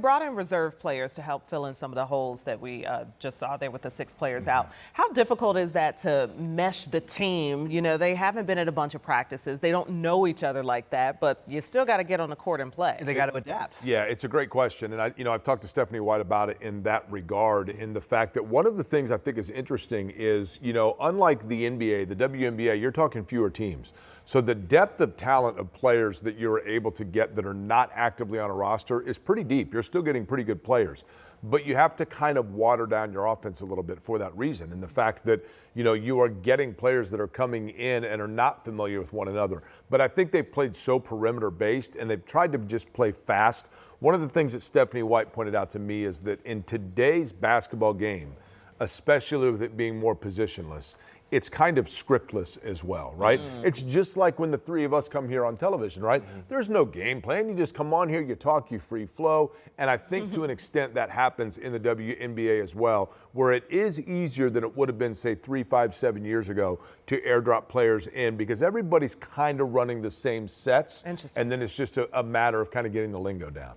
Brought in reserve players to help fill in some of the holes that we just saw there with the 6 players out. How difficult is that to mesh the team? You know, they haven't been at a bunch of practices. They don't know each other like that, but you still got to get on the court and play. They got to adapt. Yeah, it's a great question. And I've talked to Stephanie White about it in that regard, in the fact that one of the things I think is interesting is, unlike the NBA, the WNBA, you're talking fewer teams. So the depth of talent of players that you're able to get that are not actively on a roster is pretty deep. You're still getting pretty good players, but you have to kind of water down your offense a little bit for that reason. And the fact that, you are getting players that are coming in and are not familiar with one another. But I think they've played so perimeter based and they've tried to just play fast. One of the things that Stephanie White pointed out to me is that in today's basketball game, especially with it being more positionless, it's kind of scriptless as well, right? It's just like when the three of us come here on television, right? There's no game plan. You just come on here, you talk, you free flow. And I think to an extent that happens in the WNBA as well, where it is easier than it would have been, say, 3, 5, 7 years ago to airdrop players in because everybody's kind of running the same sets. And then it's just a matter of kind of getting the lingo down.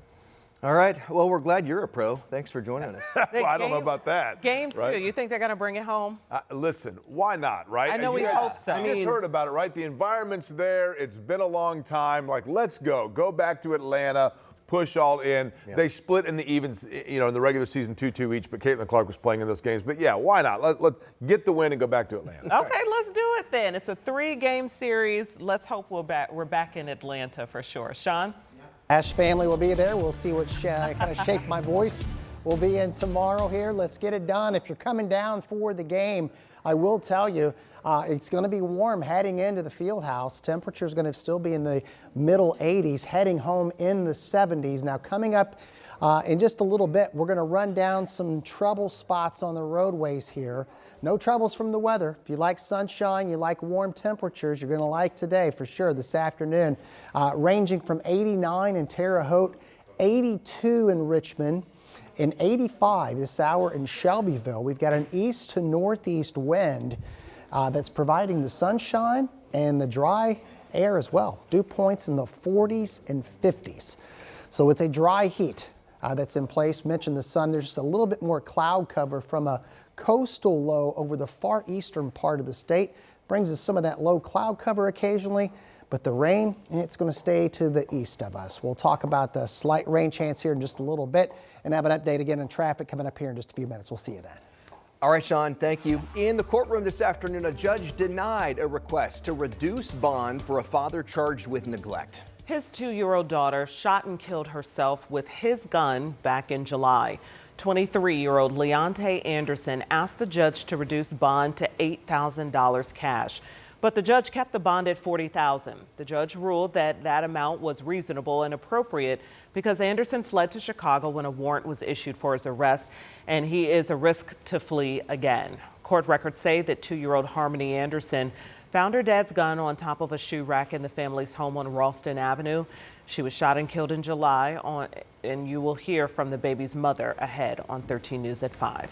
All right. Well, we're glad you're a pro. Thanks for joining us. Well, I don't know about that. Game 2, right? You think they're going to bring it home? Listen, why not, right? I know we hope so. I just heard about it, right? The environment's there. It's been a long time. Like, let's go. Go back to Atlanta. Push all in. Yeah. They split in the evens, in the regular season 2-2 each, but Caitlin Clark was playing in those games. But yeah, why not? Let's get the win and go back to Atlanta. Okay, let's do it then. It's a 3-game series. Let's hope we're back in Atlanta for sure. Sean? Ash family will be there. We'll see which kind of shape my voice will be in tomorrow here. Let's get it done. If you're coming down for the game, I will tell you it's going to be warm heading into the field house. Temperature is going to still be in the middle 80s, heading home in the 70s. Now coming up in just a little bit, we're going to run down some trouble spots on the roadways here. No troubles from the weather. If you like sunshine, you like warm temperatures, you're going to like today for sure this afternoon. Ranging from 89 in Terre Haute, 82 in Richmond, and 85 this hour in Shelbyville. We've got an east to northeast wind that's providing the sunshine and the dry air as well. Dew points in the 40s and 50s. So it's a dry heat that's in place. Mentioned the sun. There's just a little bit more cloud cover from a coastal low over the far eastern part of the state. Brings us some of that low cloud cover occasionally, but the rain, it's going to stay to the east of us. We'll talk about the slight rain chance here in just a little bit and have an update again on traffic coming up here in just a few minutes. We'll see you then. All right, Sean, thank you. In the courtroom this afternoon, a judge denied a request to reduce bond for a father charged with neglect. His 2-year-old daughter shot and killed herself with his gun back in July. 23-year-old Leontay Anderson asked the judge to reduce bond to $8,000 cash, but the judge kept the bond at $40,000. The judge ruled that that amount was reasonable and appropriate because Anderson fled to Chicago when a warrant was issued for his arrest, and he is a risk to flee again. Court records say that 2-year-old Harmony Anderson found her dad's gun on top of a shoe rack in the family's home on Ralston Avenue. She was shot and killed in July, and you will hear from the baby's mother ahead on 13 News at 5.